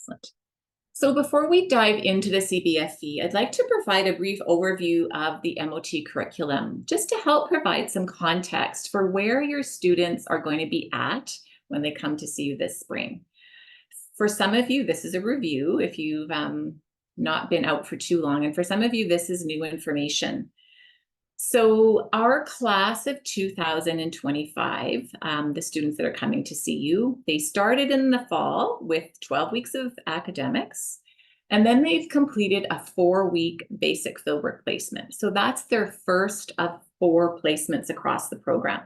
Excellent. So before we dive into the CBFE, I'd like to provide a brief overview of the MOT curriculum, just to help provide some context for where your students are going to be at when they come to see you this spring. For some of you, this is a review if you've not been out for too long, and for some of you, this is new information. So our class of 2025, the students that are coming to see you, they started in the fall with 12 weeks of academics, and then they've completed a 4-week basic fieldwork placement. So that's their first of 4 placements across the program.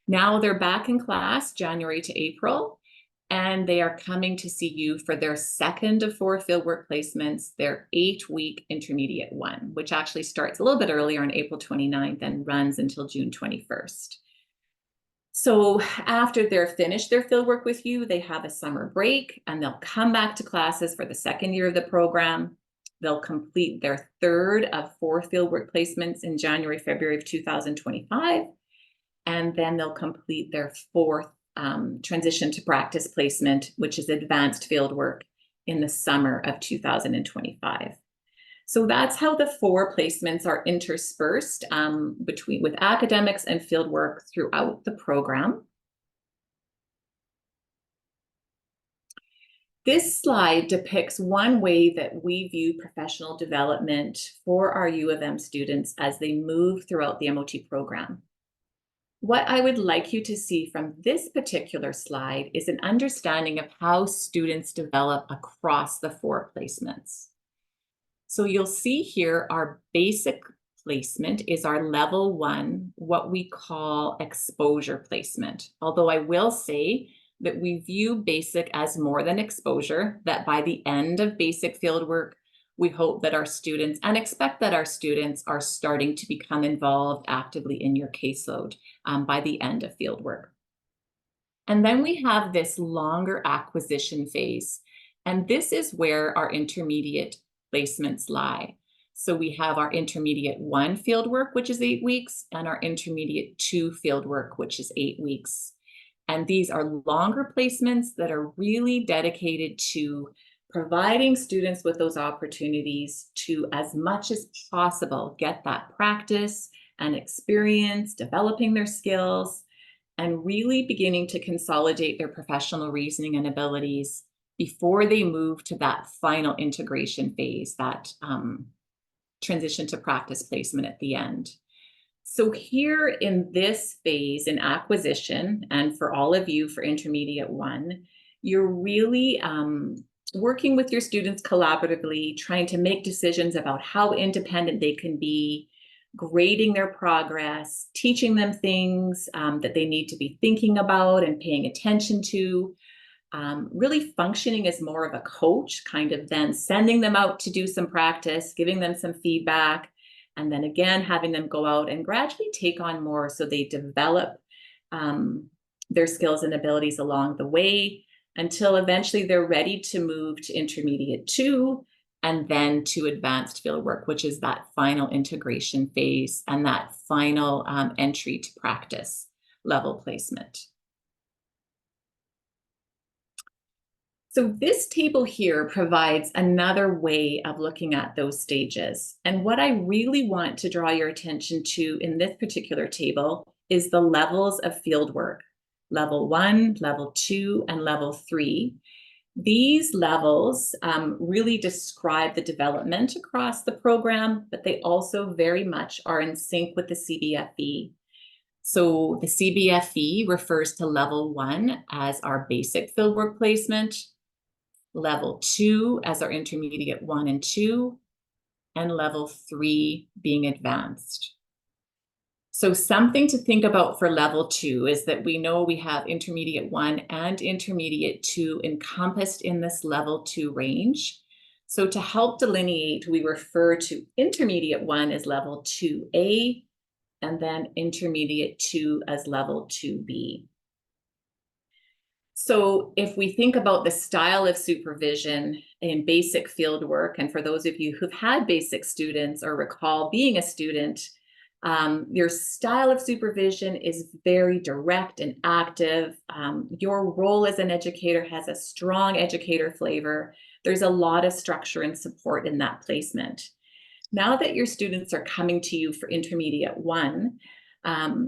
Now they're back in class January to April, and they are coming to see you for their second of 4 fieldwork placements, their 8-week intermediate one, which actually starts a little bit earlier on April 29th and runs until June 21st. So after they're finished their fieldwork with you, they have a summer break and they'll come back to classes for the second year of the program. They'll complete their third of 4 fieldwork placements in January, February of 2025, and then they'll complete their 4th transition to practice placement, which is advanced fieldwork, in the summer of 2025. So that's how the 4 placements are interspersed with academics and fieldwork throughout the program. This slide depicts one way that we view professional development for our U of M students as they move throughout the MOT program. What I would like you to see from this particular slide is an understanding of how students develop across the 4 placements. So you'll see here our basic placement is our level 1, what we call exposure placement. Although I will say that we view basic as more than exposure, that by the end of basic fieldwork, we hope that our students and expect that our students are starting to become involved actively in your caseload by the end of fieldwork. And then we have this longer acquisition phase. And this is where our intermediate placements lie. So we have our intermediate 1 fieldwork, which is 8 weeks, and our intermediate 2 fieldwork, which is 8 weeks. And these are longer placements that are really dedicated to providing students with those opportunities to, as much as possible, get that practice and experience, developing their skills, and really beginning to consolidate their professional reasoning and abilities before they move to that final integration phase, that transition to practice placement at the end. So here in this phase in acquisition, and for all of you for intermediate 1, you're really working with your students collaboratively, trying to make decisions about how independent they can be, grading their progress, teaching them things that they need to be thinking about and paying attention to, really functioning as more of a coach, kind of then sending them out to do some practice, giving them some feedback, and then again, having them go out and gradually take on more so they develop their skills and abilities along the way, until eventually they're ready to move to intermediate 2 and then to advanced fieldwork, which is that final integration phase and that final entry to practice level placement. So this table here provides another way of looking at those stages. And what I really want to draw your attention to in this particular table is the levels of fieldwork. Level 1, level 2, and level 3. These levels really describe the development across the program, but they also very much are in sync with the CBFE. So the CBFE refers to level 1 as our basic fieldwork placement, level 2 as our intermediate 1 and 2, and level 3 being advanced. So something to think about for level 2 is that we know we have intermediate 1 and intermediate 2 encompassed in this level 2 range. So to help delineate, we refer to intermediate 1 as level 2A, and then intermediate 2 as level 2B. So if we think about the style of supervision in basic fieldwork, and for those of you who've had basic students or recall being a student, Your style of supervision is very direct and active. Your role as an educator has a strong educator flavor. There's a lot of structure and support in that placement. Now that your students are coming to you for intermediate one,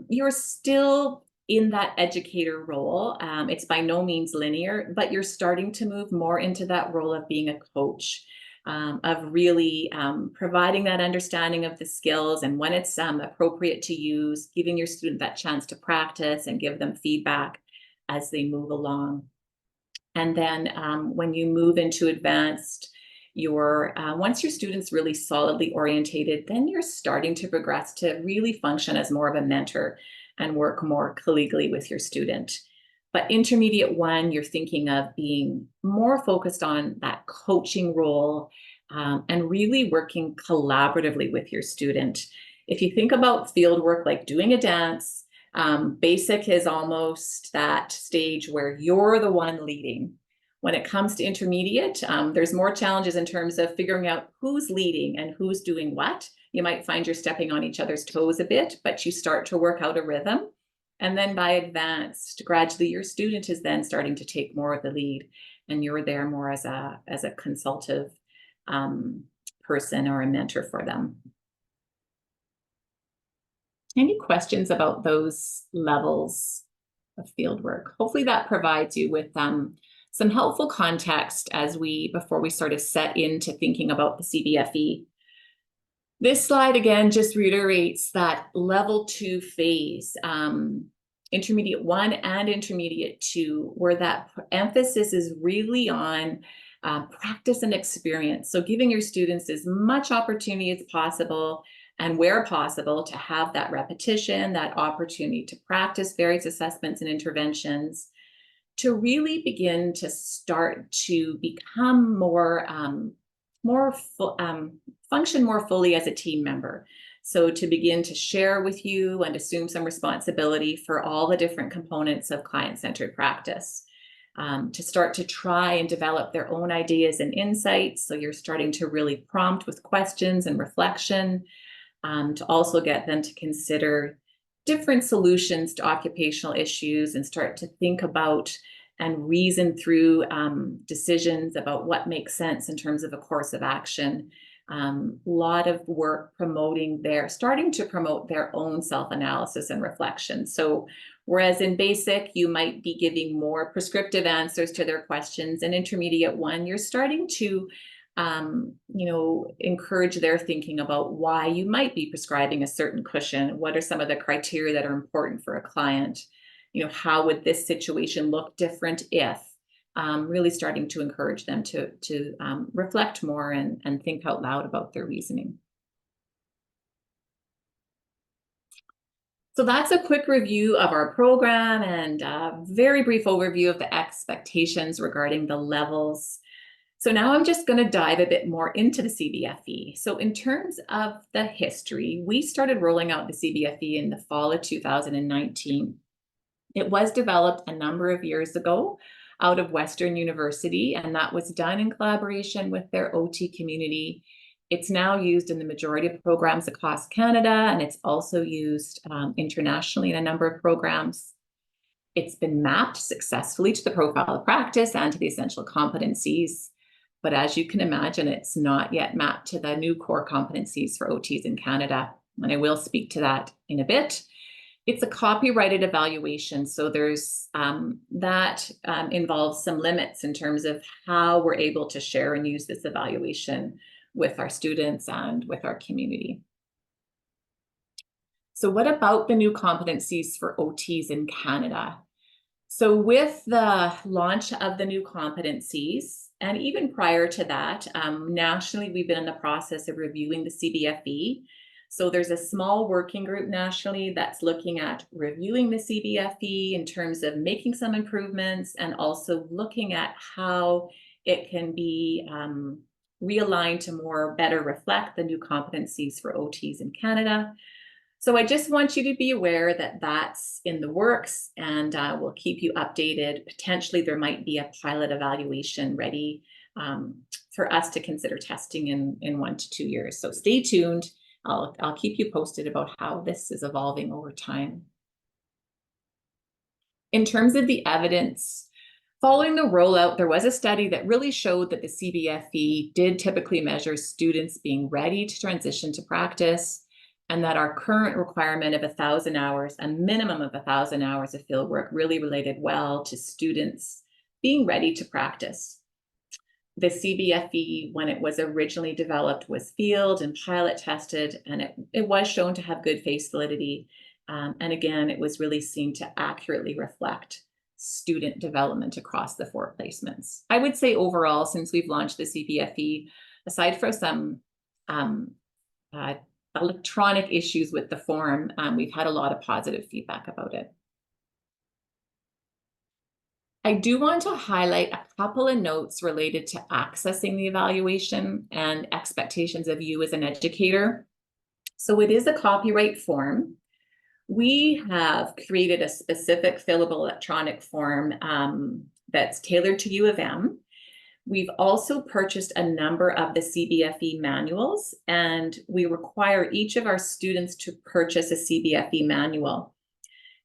you're still in that educator role. It's by no means linear, but you're starting to move more into that role of being a coach, of really providing that understanding of the skills and when it's appropriate to use, giving your student that chance to practice and give them feedback as they move along. And then when you move into advanced, once your student's really solidly orientated, then you're starting to progress to really function as more of a mentor and work more collegially with your student. But intermediate one, you're thinking of being more focused on that coaching role and really working collaboratively with your student. If you think about field work like doing a dance, basic is almost that stage where you're the one leading. When it comes to intermediate, there's more challenges in terms of figuring out who's leading and who's doing what. You might find you're stepping on each other's toes a bit, but you start to work out a rhythm. And then by advanced, gradually your student is then starting to take more of the lead, and you're there more as a consultative person or a mentor for them. Any questions about those levels of fieldwork? Hopefully that provides you with some helpful context before we sort of set into thinking about the CBFE. This slide again just reiterates that level 2 phase, intermediate 1 and intermediate 2, where that emphasis is really on practice and experience. So giving your students as much opportunity as possible, and where possible, to have that repetition, that opportunity to practice various assessments and interventions, to really begin to start to become function more fully as a team member. So to begin to share with you and assume some responsibility for all the different components of client-centered practice. To start to try and develop their own ideas and insights. So you're starting to really prompt with questions and reflection, to also get them to consider different solutions to occupational issues and start to think about and reason through decisions about what makes sense in terms of a course of action. A lot of work starting to promote their own self-analysis and reflection. So whereas in basic, you might be giving more prescriptive answers to their questions, in intermediate 1, you're starting to encourage their thinking about why you might be prescribing a certain cushion. What are some of the criteria that are important for a client? How would this situation look different if? Really starting to encourage them to reflect more and think out loud about their reasoning. So that's a quick review of our program and a very brief overview of the expectations regarding the levels. So now I'm just going to dive a bit more into the CBFE. So in terms of the history, we started rolling out the CBFE in the fall of 2019. It was developed a number of years ago out of Western University, and that was done in collaboration with their OT community. It's now used in the majority of programs across Canada, and it's also used internationally in a number of programs. It's been mapped successfully to the profile of practice and to the essential competencies. But as you can imagine, it's not yet mapped to the new core competencies for OTs in Canada. And I will speak to that in a bit. It's a copyrighted evaluation, so there's that involves some limits in terms of how we're able to share and use this evaluation with our students and with our community. So what about the new competencies for OTs in Canada? So with the launch of the new competencies, and even prior to that, nationally, we've been in the process of reviewing the CBFE. So there's a small working group nationally that's looking at reviewing the CBFE in terms of making some improvements and also looking at how it can be realigned to better reflect the new competencies for OTs in Canada. So I just want you to be aware that that's in the works, and we'll keep you updated. Potentially there might be a pilot evaluation ready for us to consider testing in 1 to 2 years. So stay tuned. I'll keep you posted about how this is evolving over time. In terms of the evidence, following the rollout, there was a study that really showed that the CBFE did typically measure students being ready to transition to practice, and that our current requirement of 1,000 hours, a minimum of 1,000 hours of fieldwork, really related well to students being ready to practice. The CBFE, when it was originally developed, was field and pilot tested, and it was shown to have good face validity. And again, it was really seen to accurately reflect student development across the 4 placements. I would say overall, since we've launched the CBFE, aside from some electronic issues with the form, we've had a lot of positive feedback about it. I do want to highlight a couple of notes related to accessing the evaluation and expectations of you as an educator. So it is a copyright form. We have created a specific fillable electronic form that's tailored to U of M. We've also purchased a number of the CBFE manuals, and we require each of our students to purchase a CBFE manual.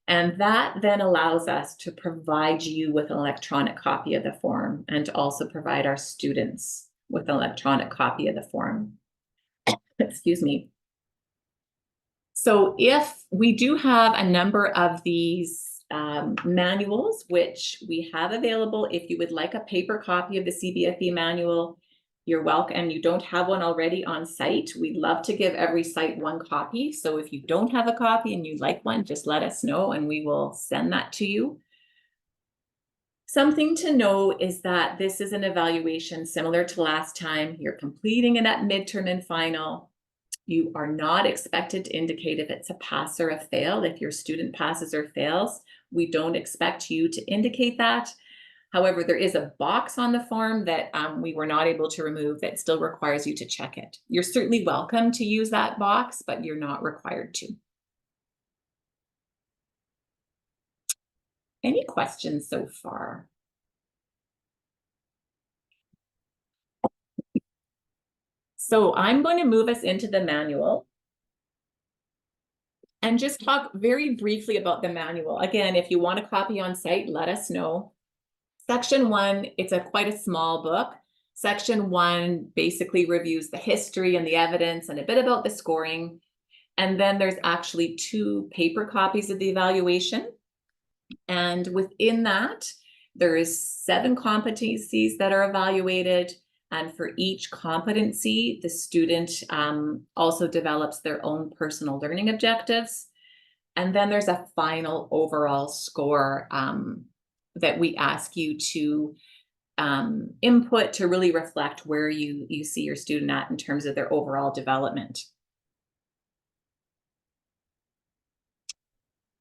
And that then allows us to provide you with an electronic copy of the form, and to also provide our students with an electronic copy of the form. Excuse me. So if we do have a number of these manuals, which we have available, if you would like a paper copy of the CBFE manual, you're welcome. And you don't have one already on site, we'd love to give every site 1 copy. So if you don't have a copy and you'd like one, just let us know and we will send that to you. Something to know is that this is an evaluation similar to last time. You're completing it at midterm and final. You are not expected to indicate if it's a pass or a fail. If your student passes or fails, we don't expect you to indicate that. However, there is a box on the form that we were not able to remove that still requires you to check it. You're certainly welcome to use that box, but you're not required to. Any questions so far? So I'm going to move us into the manual and just talk very briefly about the manual. Again, if you want a copy on site, let us know. Section 1, it's quite a small book. Section 1 basically reviews the history and the evidence and a bit about the scoring. And then there's actually 2 paper copies of the evaluation. And within that, there is 7 competencies that are evaluated. And for each competency, the student also develops their own personal learning objectives. And then there's a final overall score that we ask you to input to really reflect where you see your student at in terms of their overall development.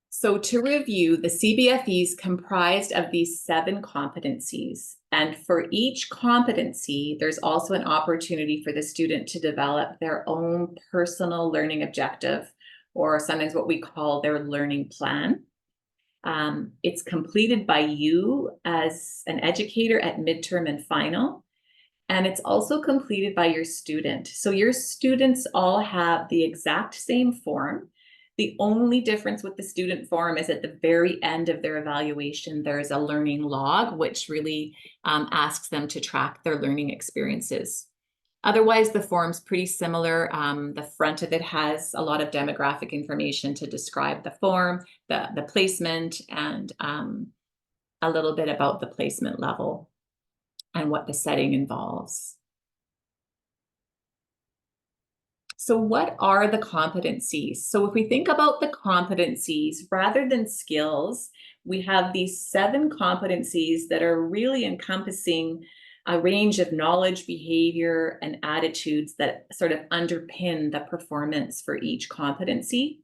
So to review, the CBFE is comprised of these 7 competencies. And for each competency, there's also an opportunity for the student to develop their own personal learning objective, or sometimes what we call their learning plan. It's completed by you as an educator at midterm and final. And it's also completed by your student. So your students all have the exact same form. The only difference with the student form is at the very end of their evaluation, there's a learning log, which really asks them to track their learning experiences. Otherwise, the form's pretty similar. The front of it has a lot of demographic information to describe the form, the placement, and a little bit about the placement level and what the setting involves. So what are the competencies? So if we think about the competencies, rather than skills, we have these 7 competencies that are really encompassing a range of knowledge, behavior, and attitudes that sort of underpin the performance for each competency.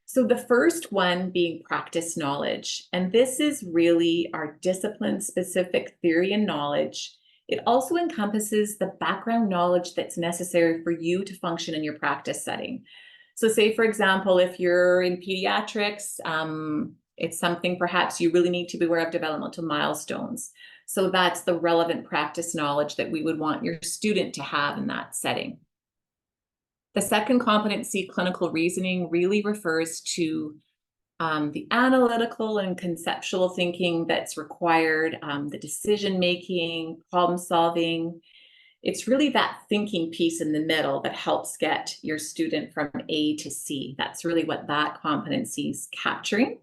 So the first one being practice knowledge, and this is really our discipline-specific theory and knowledge. It also encompasses the background knowledge that's necessary for you to function in your practice setting. So say, for example, if you're in pediatrics, it's something perhaps you really need to be aware of developmental milestones. So that's the relevant practice knowledge that we would want your student to have in that setting. The second competency, clinical reasoning, really refers to the analytical and conceptual thinking that's required, the decision making, problem solving. It's really that thinking piece in the middle that helps get your student from A to C. That's really what that competency is capturing.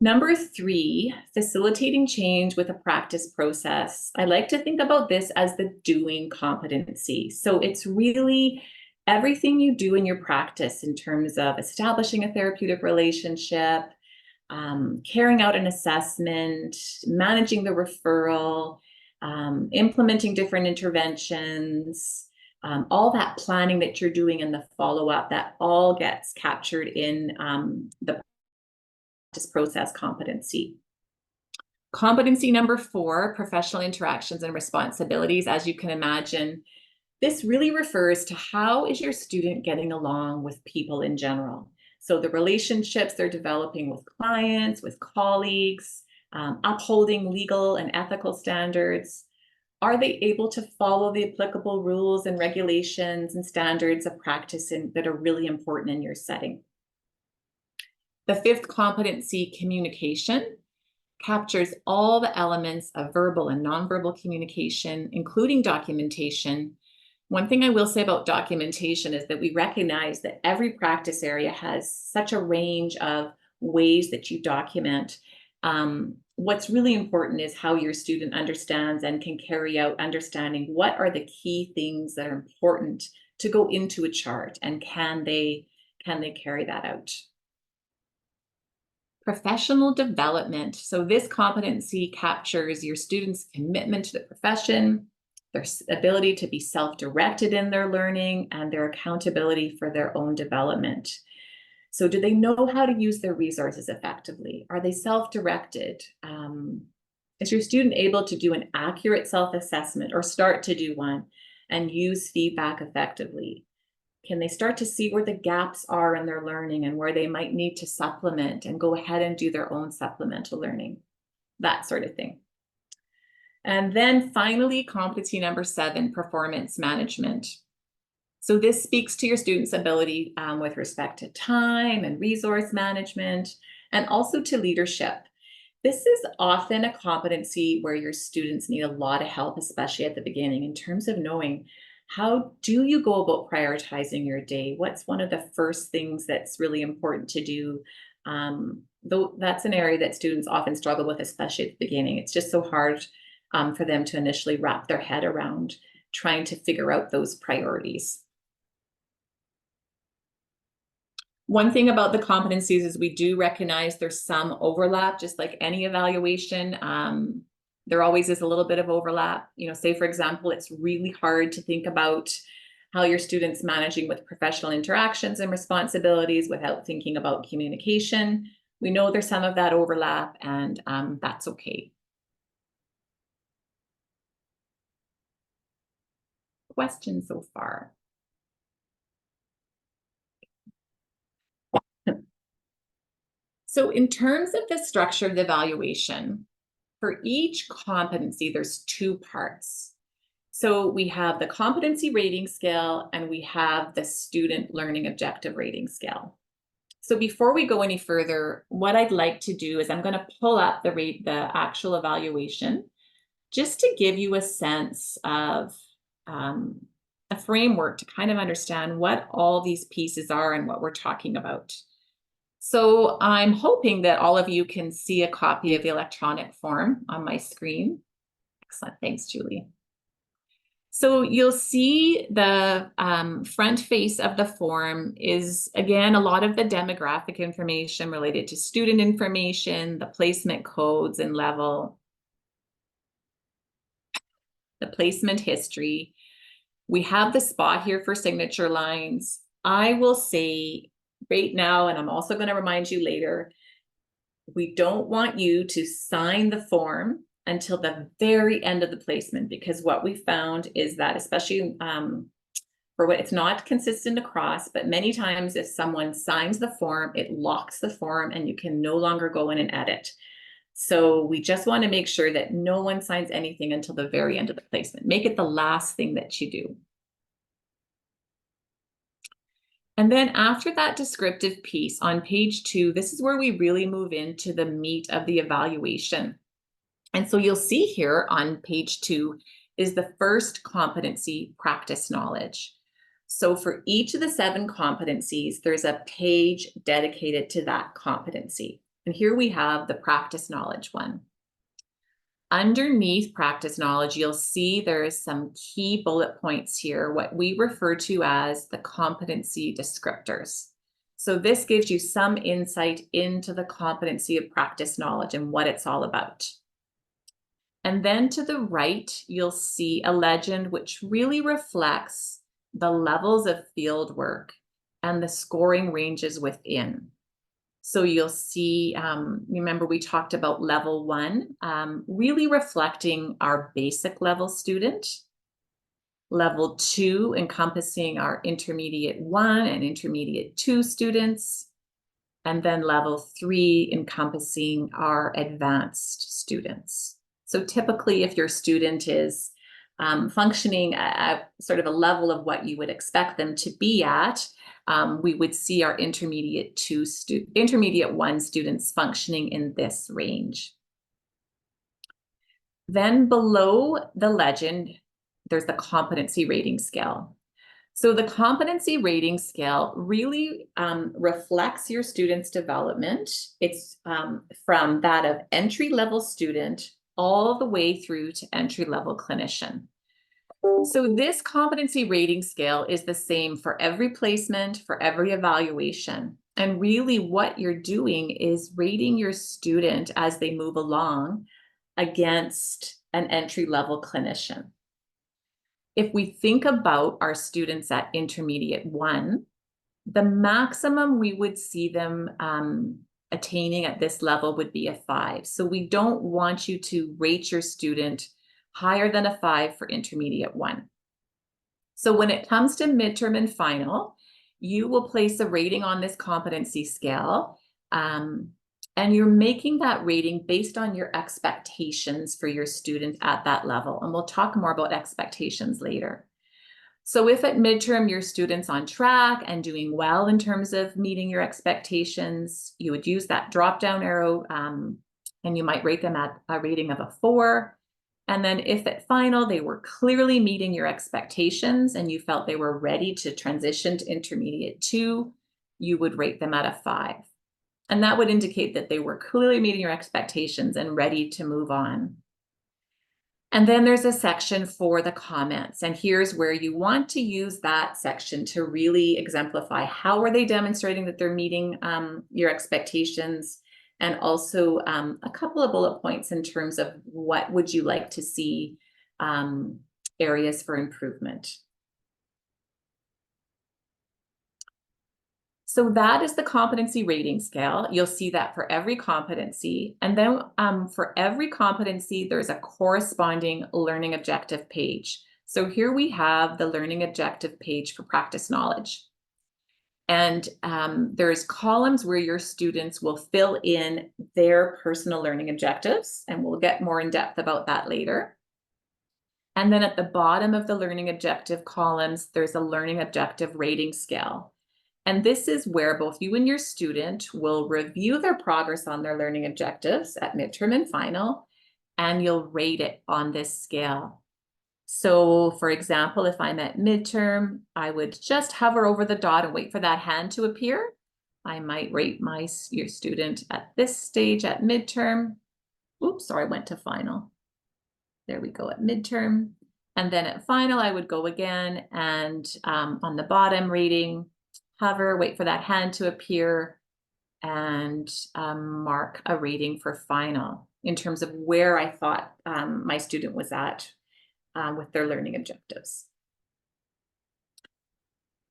Number 3, facilitating change with a practice process. I like to think about this as the doing competency. So it's really everything you do in your practice in terms of establishing a therapeutic relationship, carrying out an assessment, managing the referral, implementing different interventions, all that planning that you're doing in the follow-up, that all gets captured in the process competency. Competency number 4, professional interactions and responsibilities. As you can imagine, this really refers to how is your student getting along with people in general. So the relationships they're developing with clients, with colleagues, upholding legal and ethical standards. Are they able to follow the applicable rules and regulations and standards of practice that are really important in your setting? The 5th competency, communication, captures all the elements of verbal and nonverbal communication, including documentation. One thing I will say about documentation is that we recognize that every practice area has such a range of ways that you document. What's really important is how your student understands and can carry out understanding what are the key things that are important to go into a chart, and can they carry that out. Professional development. So this competency captures your students' commitment to the profession, their ability to be self-directed in their learning, and their accountability for their own development. So do they know how to use their resources effectively? Are they self-directed? Is your student able to do an accurate self-assessment or start to do one and use feedback effectively? Can they start to see where the gaps are in their learning and where they might need to supplement and go ahead and do their own supplemental learning? That sort of thing. And then finally, competency number 7, performance management. So this speaks to your students' ability with respect to time and resource management, and also to leadership. This is often a competency where your students need a lot of help, especially at the beginning, in terms of knowing how do you go about prioritizing your day? What's one of the first things that's really important to do? Though that's an area that students often struggle with, especially at the beginning. It's just so hard for them to initially wrap their head around trying to figure out those priorities. One thing about the competencies is we do recognize there's some overlap, just like any evaluation. There always is a little bit of overlap. Say, for example, it's really hard to think about how your student's managing with professional interactions and responsibilities without thinking about communication. We know there's some of that overlap, and that's okay. Questions so far? So in terms of the structure of the evaluation, for each competency, there's 2 parts. So we have the competency rating scale and we have the student learning objective rating scale. So before we go any further, what I'd like to do is I'm going to pull up the actual evaluation just to give you a sense of a framework to kind of understand what all these pieces are and what we're talking about. So I'm hoping that all of you can see a copy of the electronic form on my screen. Excellent, thanks, Julie. So you'll see the front face of the form is, again, a lot of the demographic information related to student information, the placement codes and level, the placement history. We have the spot here for signature lines. I will say right now, and I'm also going to remind you later, we don't want you to sign the form until the very end of the placement, because what we found is that, especially for what it's not consistent across, but many times if someone signs the form, it locks the form and you can no longer go in and edit. So we just want to make sure that no one signs anything until the very end of the placement. Make it the last thing that you do. And then after that descriptive piece on page 2, this is where we really move into the meat of the evaluation. And so you'll see here on page 2 is the first competency, practice knowledge. So for each of the 7 competencies, there's a page dedicated to that competency. And here we have the practice knowledge one. Underneath practice knowledge, you'll see there's some key bullet points here, what we refer to as the competency descriptors. So this gives you some insight into the competency of practice knowledge and what it's all about. And then to the right, you'll see a legend which really reflects the levels of field work and the scoring ranges within. So you'll see, remember we talked about level 1, really reflecting our basic level student. Level 2 encompassing our intermediate 1 and intermediate 2 students. And then level 3 encompassing our advanced students. So typically if your student is functioning at sort of a level of what you would expect them to be at, we would see our intermediate 1 students functioning in this range. Then below the legend, there's the competency rating scale. So the competency rating scale really reflects your student's development. It's from that of entry-level student all the way through to entry-level clinician. So this competency rating scale is the same for every placement, for every evaluation. And really what you're doing is rating your student as they move along against an entry-level clinician. If we think about our students at intermediate 1, the maximum we would see them attaining at this level would be a 5. So we don't want you to rate your student higher than a 5 for intermediate 1. So when it comes to midterm and final, you will place a rating on this competency scale, and you're making that rating based on your expectations for your student at that level. And we'll talk more about expectations later. So if at midterm your student's on track and doing well in terms of meeting your expectations, you would use that drop-down arrow, and you might rate them at a rating of a 4. And then if at final they were clearly meeting your expectations and you felt they were ready to transition to intermediate 2, you would rate them at a 5. And that would indicate that they were clearly meeting your expectations and ready to move on. And then there's a section for the comments. And here's where you want to use that section to really exemplify how are they demonstrating that they're meeting your expectations, and also a couple of bullet points in terms of what would you like to see areas for improvement. So that is the competency rating scale. You'll see that for every competency. And then for every competency, there's a corresponding learning objective page. So here we have the learning objective page for practice knowledge. And there's columns where your students will fill in their personal learning objectives, and we'll get more in depth about that later. And then at the bottom of the learning objective columns, there's a learning objective rating scale. And this is where both you and your student will review their progress on their learning objectives at midterm and final, and you'll rate it on this scale. So for example, if I'm at midterm, I would just hover over the dot and wait for that hand to appear. I might rate your student at this stage at midterm. Oops, sorry, I went to final. There we go at midterm. And then at final, I would go again and on the bottom rating, hover, wait for that hand to appear, and mark a rating for final in terms of where I thought my student was at with their learning objectives.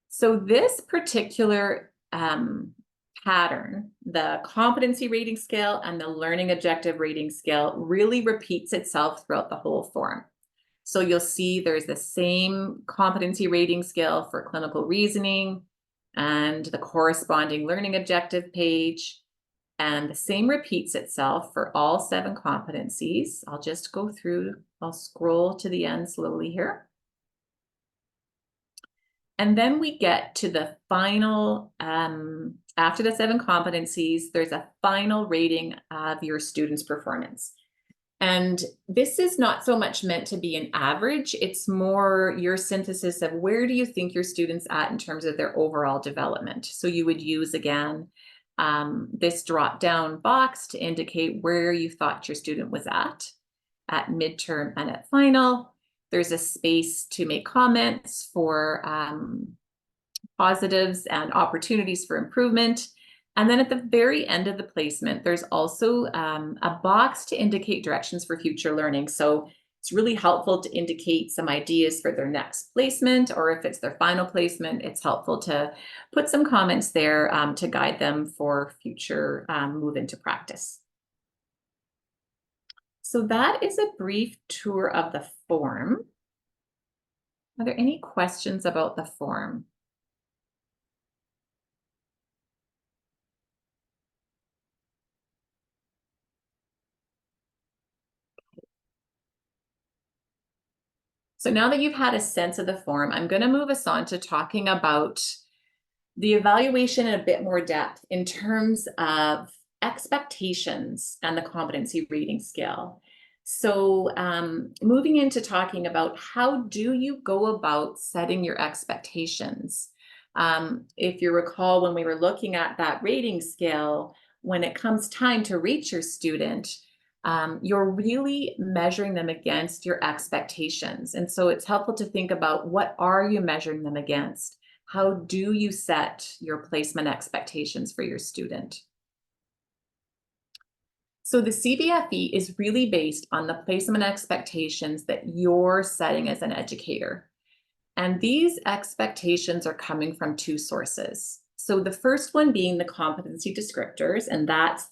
So this particular pattern, the competency rating scale and the learning objective rating scale, really repeats itself throughout the whole form. So you'll see there's the same competency rating scale for clinical reasoning and the corresponding learning objective page. And the same repeats itself for all 7 competencies. I'll just go through, I'll scroll to the end slowly here. And then we get to the final, after the 7 competencies, there's a final rating of your students' performance. And this is not so much meant to be an average, it's more your synthesis of where do you think your students at in terms of their overall development. So you would use, again, this drop-down box to indicate where you thought your student was at midterm and at final. There's a space to make comments for positives and opportunities for improvement. And then at the very end of the placement, there's also a box to indicate directions for future learning. So it's really helpful to indicate some ideas for their next placement, or if it's their final placement, it's helpful to put some comments there to guide them for future move into practice. So that is a brief tour of the form. Are there any questions about the form? So now that you've had a sense of the form, I'm going to move us on to talking about the evaluation in a bit more depth in terms of expectations and the competency rating scale. So moving into talking about how do you go about setting your expectations? If you recall, when we were looking at that rating scale, when it comes time to rate your student, you're really measuring them against your expectations. And so it's helpful to think about, what are you measuring them against? How do you set your placement expectations for your student? So the CBFE is really based on the placement expectations that you're setting as an educator. And these expectations are coming from 2 sources. So the first one being the competency descriptors, and that's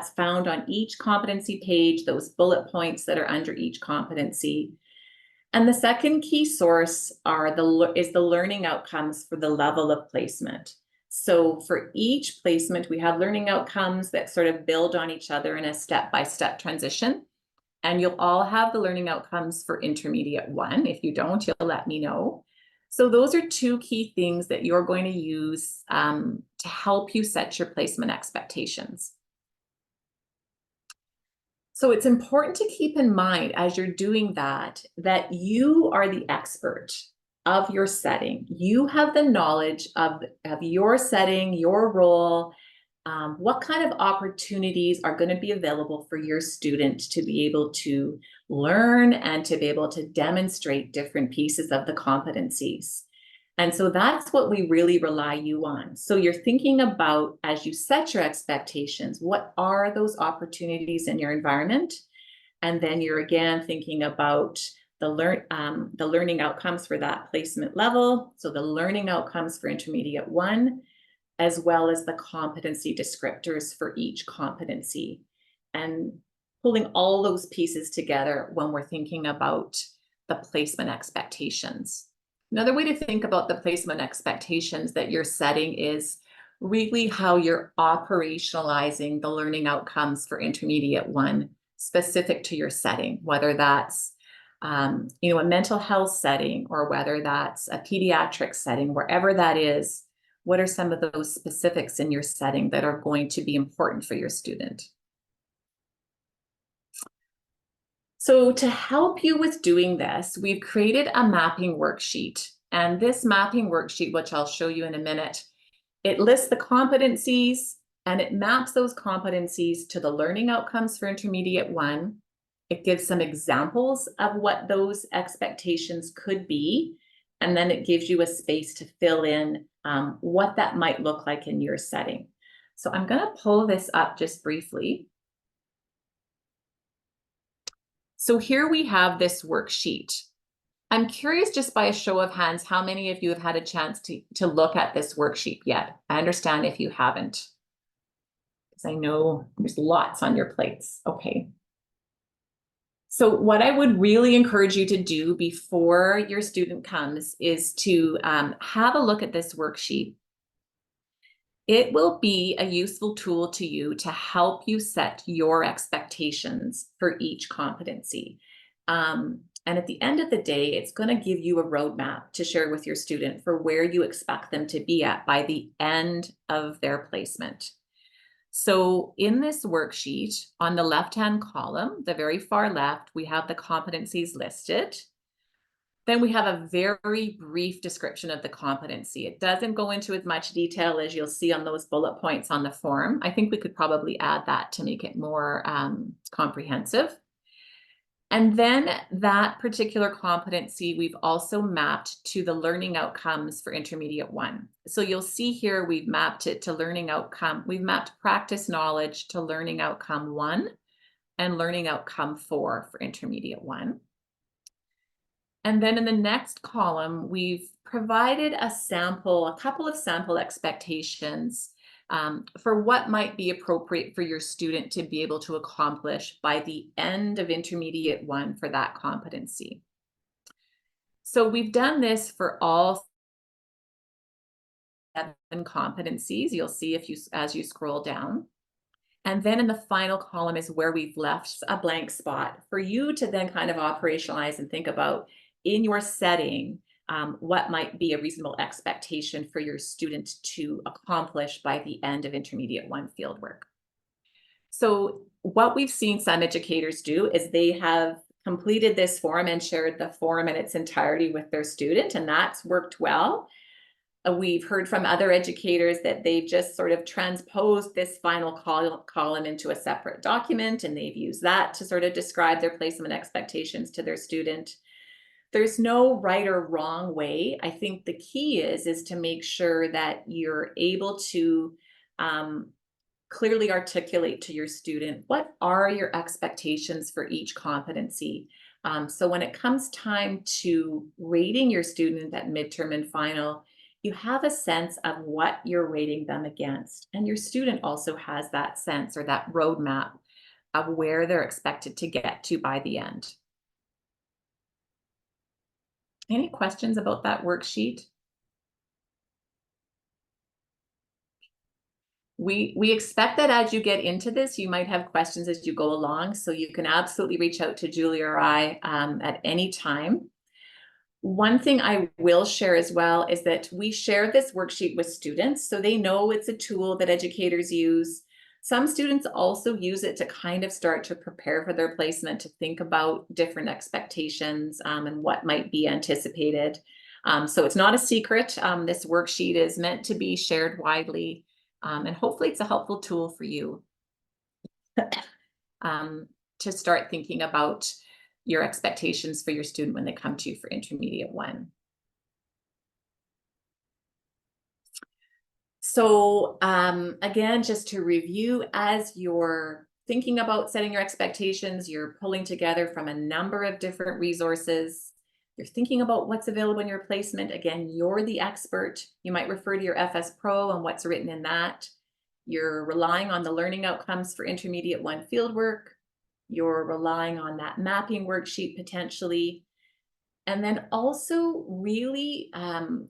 found on each competency page, those bullet points that are under each competency. And the second key source is the learning outcomes for the level of placement. So for each placement, we have learning outcomes that sort of build on each other in a step-by-step transition. And you'll all have the learning outcomes for intermediate 1. If you don't, you'll let me know. So those are 2 key things that you're going to use to help you set your placement expectations. So it's important to keep in mind as you're doing that you are the expert of your setting. You have the knowledge of your setting, your role, what kind of opportunities are going to be available for your student to be able to learn and to be able to demonstrate different pieces of the competencies. And so that's what we really rely you on. So you're thinking about, as you set your expectations, what are those opportunities in your environment? And then you're again thinking about the learning outcomes for that placement level. So the learning outcomes for intermediate 1, as well as the competency descriptors for each competency, and pulling all those pieces together when we're thinking about the placement expectations. Another way to think about the placement expectations that you're setting is really how you're operationalizing the learning outcomes for intermediate 1 specific to your setting, whether that's a mental health setting or whether that's a pediatric setting, wherever that is. What are some of those specifics in your setting that are going to be important for your student? So to help you with doing this, we've created a mapping worksheet. And this mapping worksheet, which I'll show you in a minute, it lists the competencies and it maps those competencies to the learning outcomes for intermediate 1. It gives some examples of what those expectations could be. And then it gives you a space to fill in what that might look like in your setting. So I'm going to pull this up just briefly. So here we have this worksheet. I'm curious, just by a show of hands, how many of you have had a chance to look at this worksheet yet? I understand if you haven't, because I know there's lots on your plates. Okay. So what I would really encourage you to do before your student comes is to have a look at this worksheet. It will be a useful tool to you to help you set your expectations for each competency. And at the end of the day, it's going to give you a roadmap to share with your student for where you expect them to be at by the end of their placement. So in this worksheet, on the left-hand column, the very far left, we have the competencies listed. Then we have a very brief description of the competency. It doesn't go into as much detail as you'll see on those bullet points on the form. I think we could probably add that to make it more comprehensive. And then that particular competency, we've also mapped to the learning outcomes for intermediate 1. So you'll see here, we've mapped it to learning outcome. We've mapped practice knowledge to learning outcome 1 and learning outcome 4 for intermediate 1. And then in the next column, we've provided a couple of sample expectations for what might be appropriate for your student to be able to accomplish by the end of intermediate 1 for that competency. So we've done this for all 7 competencies. You'll see as you scroll down. And then in the final column is where we've left a blank spot for you to then kind of operationalize and think about in your setting, what might be a reasonable expectation for your student to accomplish by the end of intermediate 1 fieldwork. So what we've seen some educators do is they have completed this form and shared the form in its entirety with their student, and that's worked well. We've heard from other educators that they've just sort of transposed this final column into a separate document, and they've used that to sort of describe their placement expectations to their student. There's no right or wrong way. I think the key is to make sure that you're able to clearly articulate to your student, what are your expectations for each competency? So when it comes time to rating your student at midterm and final, you have a sense of what you're rating them against. And your student also has that sense or that roadmap of where they're expected to get to by the end. Any questions about that worksheet? We expect that as you get into this, you might have questions as you go along, so you can absolutely reach out to Julie or I at any time. One thing I will share as well is that we share this worksheet with students, so they know it's a tool that educators use. Some students also use it to kind of start to prepare for their placement, to think about different expectations and what might be anticipated. So it's not a secret. This worksheet is meant to be shared widely, and hopefully it's a helpful tool for you to start thinking about your expectations for your student when they come to you for intermediate 1. So again, just to review, as you're thinking about setting your expectations, you're pulling together from a number of different resources. You're thinking about what's available in your placement. Again, you're the expert. You might refer to your FS Pro and what's written in that. You're relying on the learning outcomes for intermediate 1 fieldwork. You're relying on that mapping worksheet potentially. And then also really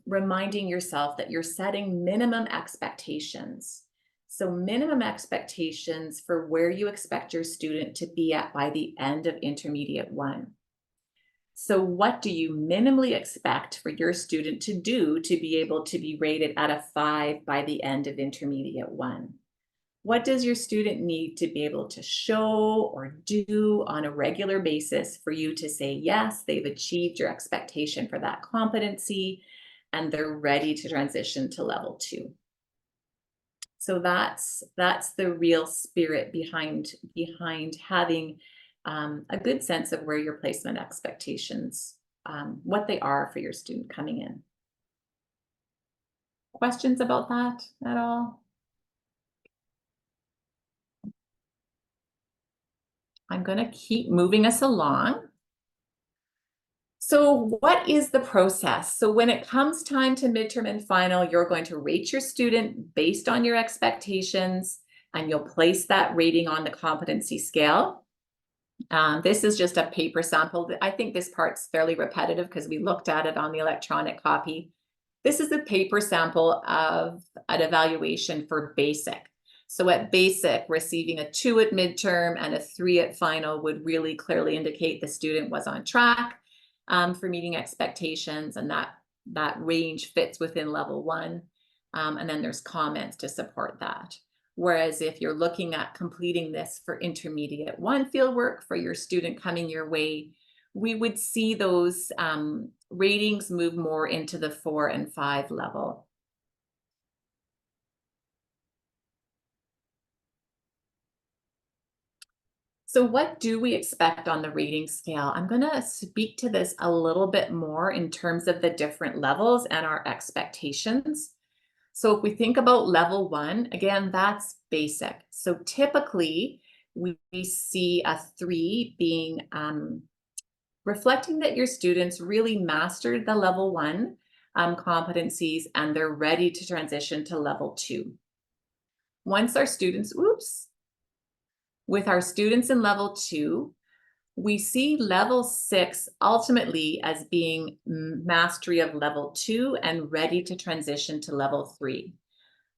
reminding yourself that you're setting minimum expectations. So minimum expectations for where you expect your student to be at by the end of intermediate 1. So what do you minimally expect for your student to do to be able to be rated at a 5 by the end of intermediate 1? What does your student need to be able to show or do on a regular basis for you to say, yes, they've achieved your expectation for that competency and they're ready to transition to level 2? So that's the real spirit behind having a good sense of where your placement expectations, what they are for your student coming in. Questions about that at all? I'm going to keep moving us along. So what is the process? So when it comes time to midterm and final, you're going to rate your student based on your expectations, and you'll place that rating on the competency scale. This is just a paper sample. I think this part's fairly repetitive because we looked at it on the electronic copy. This is a paper sample of an evaluation for basic. So at basic, receiving a 2 at midterm and a 3 at final would really clearly indicate the student was on track. for meeting expectations, and that range fits within level 1. And then there's comments to support that. Whereas if you're looking at completing this for intermediate 1 fieldwork for your student coming your way, we would see those ratings move more into the 4 and 5 level. So what do we expect on the rating scale? I'm going to speak to this a little bit more in terms of the different levels and our expectations. So if we think about level 1, again, that's basic. So typically we see a 3 being reflecting that your students really mastered the level 1 competencies and they're ready to transition to level 2. Once our students, with our students in level 2, we see level 6 ultimately as being mastery of level 2 and ready to transition to level 3.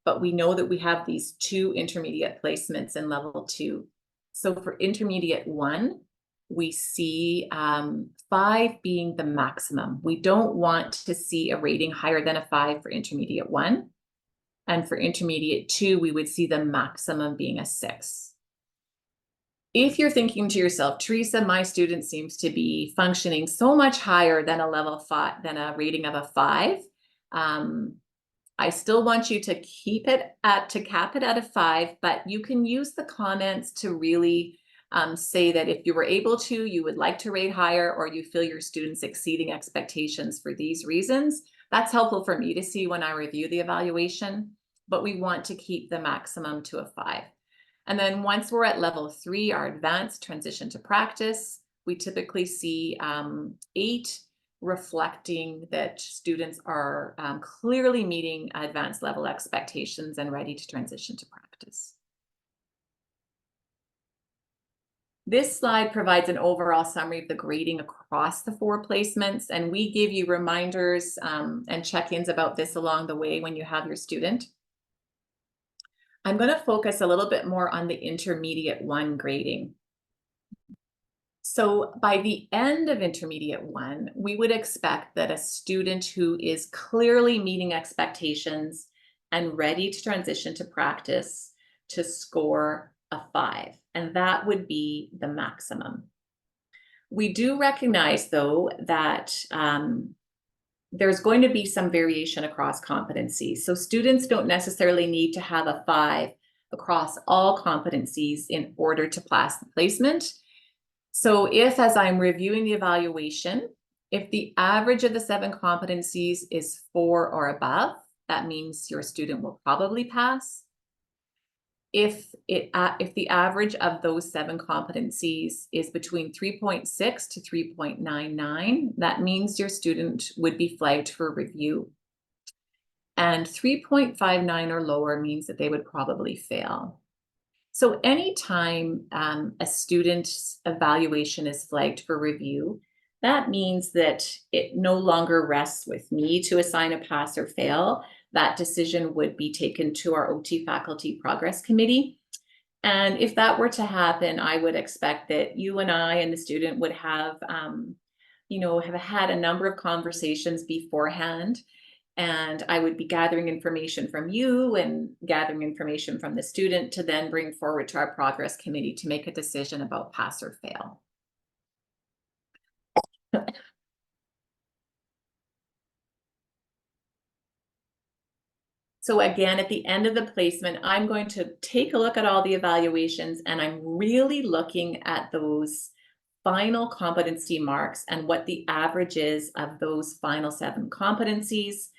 But we know that we have these 2 intermediate placements in level 2. So for intermediate 1, we see 5 being the maximum. We don't want to see a rating higher than a 5 for intermediate 1. And for intermediate 2, we would see the maximum being a 6. If you're thinking to yourself, Teresa, my student seems to be functioning so much higher than a level 5, than a rating of a 5. I still want you to cap it at a 5, but you can use the comments to really say that if you were able to, you would like to rate higher, or you feel your students exceeding expectations for these reasons. That's helpful for me to see when I review the evaluation, but we want to keep the maximum to a 5. And then once we're at level 3, our advanced transition to practice, we typically see 8, reflecting that students are clearly meeting advanced level expectations and ready to transition to practice. This slide provides an overall summary of the grading across the 4 placements, and we give you reminders and check-ins about this along the way when you have your student. I'm going to focus a little bit more on the intermediate 1 grading. So by the end of intermediate 1, we would expect that a student who is clearly meeting expectations and ready to transition to practice to score a 5, and that would be the maximum. We do recognize, though, that there's going to be some variation across competencies. So students don't necessarily need to have a 5 across all competencies in order to pass the placement. So if, as I'm reviewing the evaluation, if the average of the 7 competencies is 4 or above, that means your student will probably pass. If the average of those 7 competencies is between 3.6 to 3.99, that means your student would be flagged for review. And 3.59 or lower means that they would probably fail. So anytime a student's evaluation is flagged for review, that means that it no longer rests with me to assign a pass or fail. That decision would be taken to our OT Faculty Progress Committee. And if that were to happen, I would expect that you and I and the student would have had a number of conversations beforehand. And I would be gathering information from you and gathering information from the student to then bring forward to our progress committee to make a decision about pass or fail. So again, at the end of the placement, I'm going to take a look at all the evaluations, and I'm really looking at those final competency marks and what the average is of those final 7 competencies,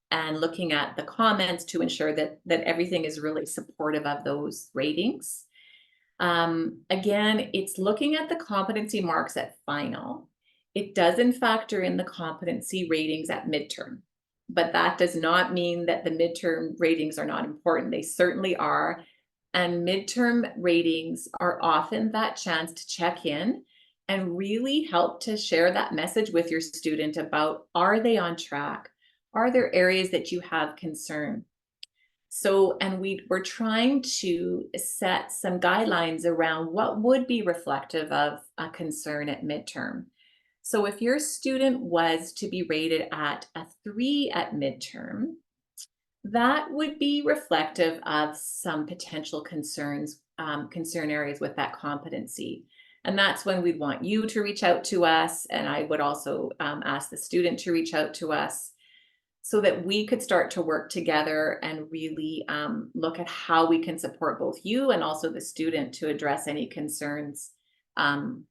and looking at the comments to ensure that everything is really supportive of those ratings. Again, it's looking at the competency marks at final. It doesn't factor in the competency ratings at midterm, but that does not mean that the midterm ratings are not important. They certainly are. And midterm ratings are often that chance to check in and really help to share that message with your student about, are they on track? Are there areas that you have concern? So, and we're trying to set some guidelines around what would be reflective of a concern at midterm. So if your student was to be rated at a 3 at midterm, that would be reflective of some potential concern areas with that competency. And that's when we'd want you to reach out to us. And I would also ask the student to reach out to us so that we could start to work together and really look at how we can support both you and also the student to address any concerns um,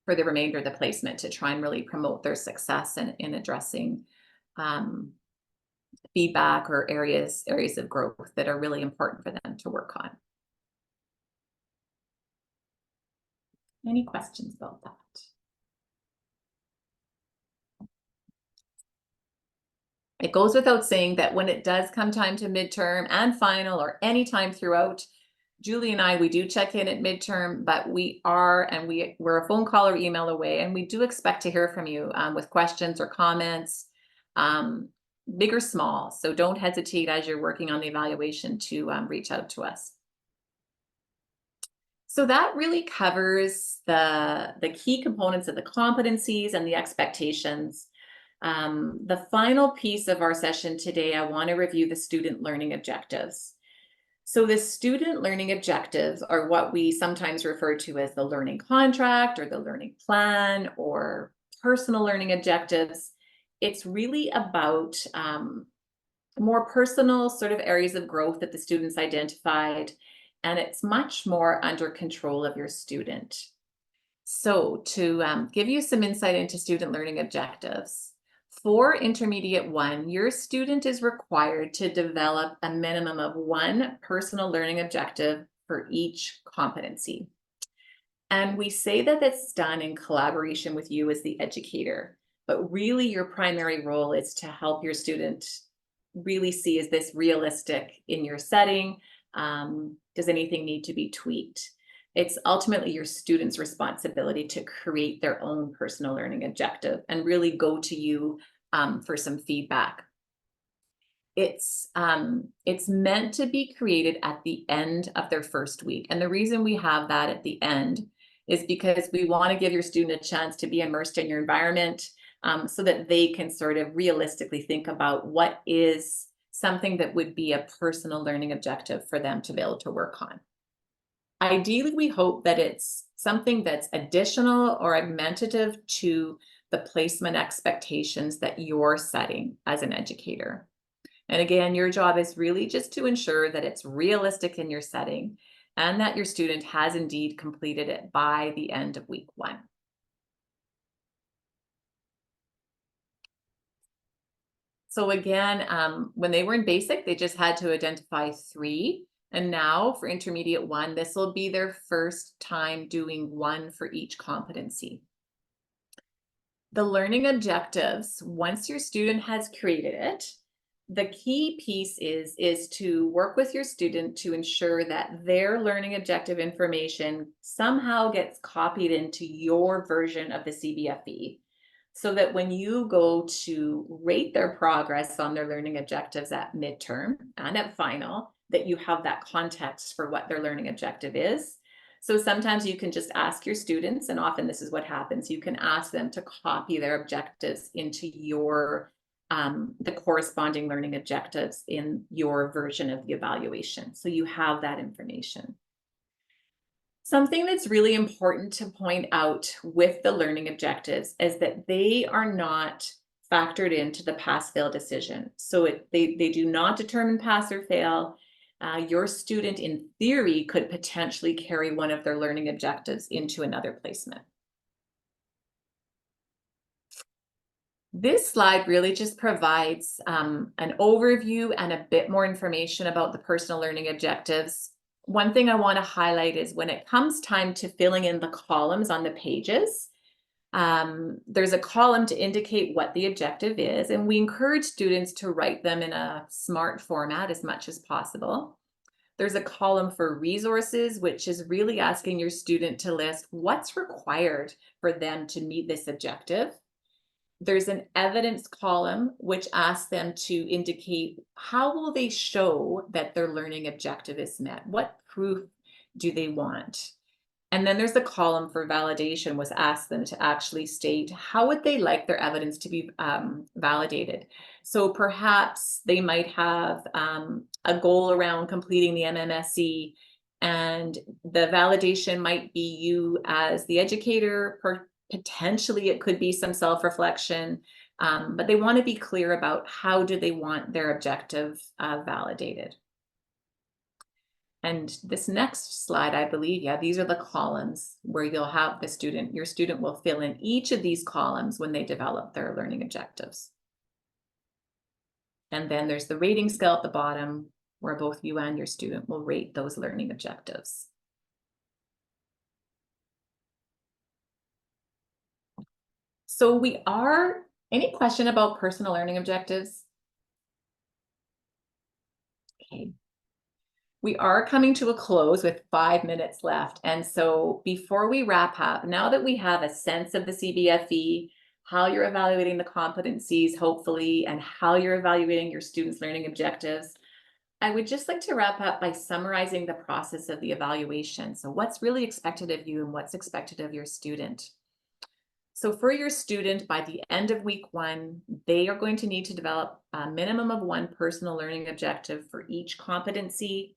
for the remainder of the placement to try and really promote their success in addressing um, feedback or areas of growth that are really important for them to work on. Any questions about that? It goes without saying that when it does come time to midterm and final or any time throughout, Julie and I, we do check in at midterm, but we're a phone call or email away, and we do expect to hear from you with questions or comments, big or small. So don't hesitate as you're working on the evaluation to reach out to us. So that really covers the key components of the competencies and the expectations. The final piece of our session today, I want to review the student learning objectives. So the student learning objectives are what we sometimes refer to as the learning contract or the learning plan or personal learning objectives. It's really about more personal sort of areas of growth that the students identified, and it's much more under control of your student. So to give you some insight into student learning objectives, for intermediate 1, your student is required to develop a minimum of 1 personal learning objective for each competency. And we say that it's done in collaboration with you as the educator, but really your primary role is to help your student really see, is this realistic in your setting? Does anything need to be tweaked? It's ultimately your student's responsibility to create their own personal learning objective and really go to you for some feedback. It's meant to be created at the end of their first week. And the reason we have that at the end is because we want to give your student a chance to be immersed in your environment so that they can sort of realistically think about what is something that would be a personal learning objective for them to be able to work on. Ideally, we hope that it's something that's additional or augmentative to the placement expectations that you're setting as an educator. And again, your job is really just to ensure that it's realistic in your setting and that your student has indeed completed it by the end of week 1. So again, when they were in basic, they just had to identify 3. And now for intermediate 1, this will be their first time doing 1 for each competency. The learning objectives, once your student has created it, the key piece is to work with your student to ensure that their learning objective information somehow gets copied into your version of the CBFE, so that when you go to rate their progress on their learning objectives at midterm and at final, that you have that context for what their learning objective is. So sometimes you can just ask your students, and often this is what happens, you can ask them to copy their objectives into your the corresponding learning objectives in your version of the evaluation. So you have that information. Something that's really important to point out with the learning objectives is that they are not factored into the pass-fail decision. So they do not determine pass or fail. Your student, in theory, could potentially carry one of their learning objectives into another placement. This slide really just provides an overview and a bit more information about the personal learning objectives. One thing I want to highlight is when it comes time to filling in the columns on the pages, there's a column to indicate what the objective is, and we encourage students to write them in a smart format as much as possible. There's a column for resources, which is really asking your student to list what's required for them to meet this objective. There's an evidence column, which asks them to indicate how will they show that their learning objective is met? What proof do they want? And then there's the column for validation, was ask them to actually state how would they like their evidence to be validated. So perhaps they might have a goal around completing the MMSE, and the validation might be you as the educator. Potentially, it could be some self-reflection, but they want to be clear about how do they want their objective validated. And this next slide, I believe, yeah, these are the columns where you'll have your student will fill in each of these columns when they develop their learning objectives. And then there's the rating scale at the bottom where both you and your student will rate those learning objectives. So any question about personal learning objectives? Okay. We are coming to a close with 5 minutes left. And so before we wrap up, now that we have a sense of the CBFE, how you're evaluating the competencies, hopefully, and how you're evaluating your students' learning objectives, I would just like to wrap up by summarizing the process of the evaluation. So what's really expected of you and what's expected of your student. So for your student, by the end of week 1, they are going to need to develop a minimum of 1 personal learning objective for each competency.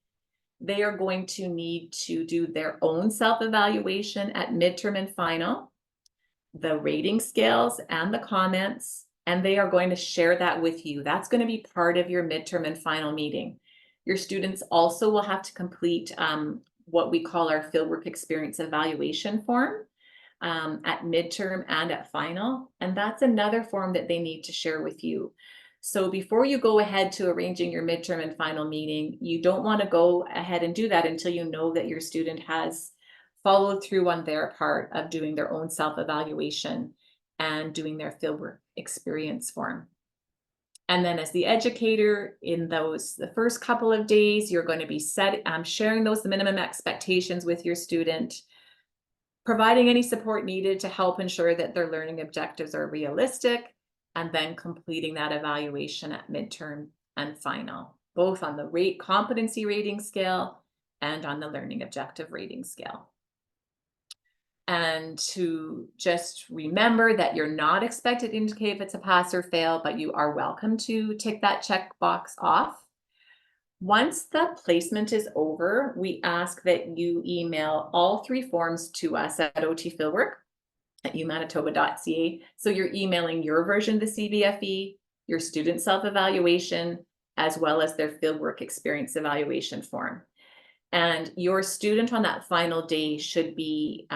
They are going to need to do their own self-evaluation at midterm and final, the rating scales and the comments, and they are going to share that with you. That's going to be part of your midterm and final meeting. Your students also will have to complete what we call our fieldwork experience evaluation form at midterm and at final, and that's another form that they need to share with you. So before you go ahead to arranging your midterm and final meeting, you don't want to go ahead and do that until you know that your student has followed through on their part of doing their own self-evaluation and doing their fieldwork experience form. And then as the educator in the first couple of days, you're going to be sharing those minimum expectations with your student, providing any support needed to help ensure that their learning objectives are realistic, and then completing that evaluation at midterm and final, both on the competency rating scale and on the learning objective rating scale. And to just remember that you're not expected to indicate if it's a pass or fail, but you are welcome to tick that checkbox off. Once the placement is over, we ask that you email all 3 forms to us at otfieldwork@umanitoba.ca. So you're emailing your version of the CBFE, your student self-evaluation, as well as their fieldwork experience evaluation form. And your student on that final day should be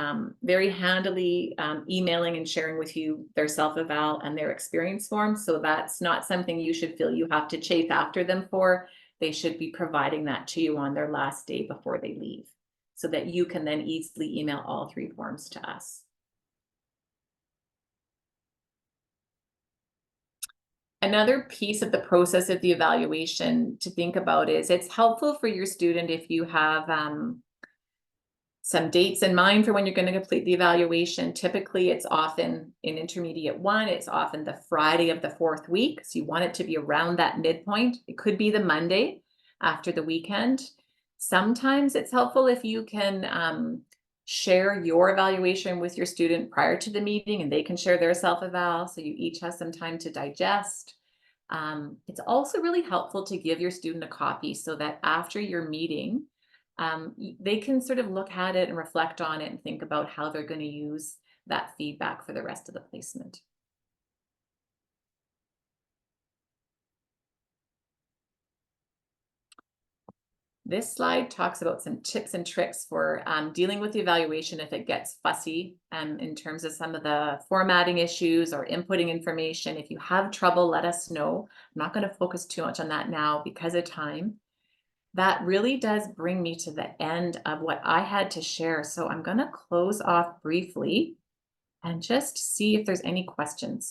very handily emailing and sharing with you their self-eval and their experience form. So that's not something you should feel you have to chase after them for. They should be providing that to you on their last day before they leave, so that you can then easily email all 3 forms to us. Another piece of the process of the evaluation to think about is it's helpful for your student if you have some dates in mind for when you're going to complete the evaluation. Typically, it's often in intermediate 1, it's often the Friday of the 4th week. So you want it to be around that midpoint. It could be the Monday after the weekend. Sometimes it's helpful if you can share your evaluation with your student prior to the meeting, and they can share their self-eval, so you each have some time to digest. It's also really helpful to give your student a copy so that after your meeting, they can sort of look at it and reflect on it and think about how they're going to use that feedback for the rest of the placement. This slide talks about some tips and tricks for dealing with the evaluation if it gets fussy in terms of some of the formatting issues or inputting information. If you have trouble, let us know. I'm not going to focus too much on that now because of time. That really does bring me to the end of what I had to share. So I'm going to close off briefly and just see if there's any questions.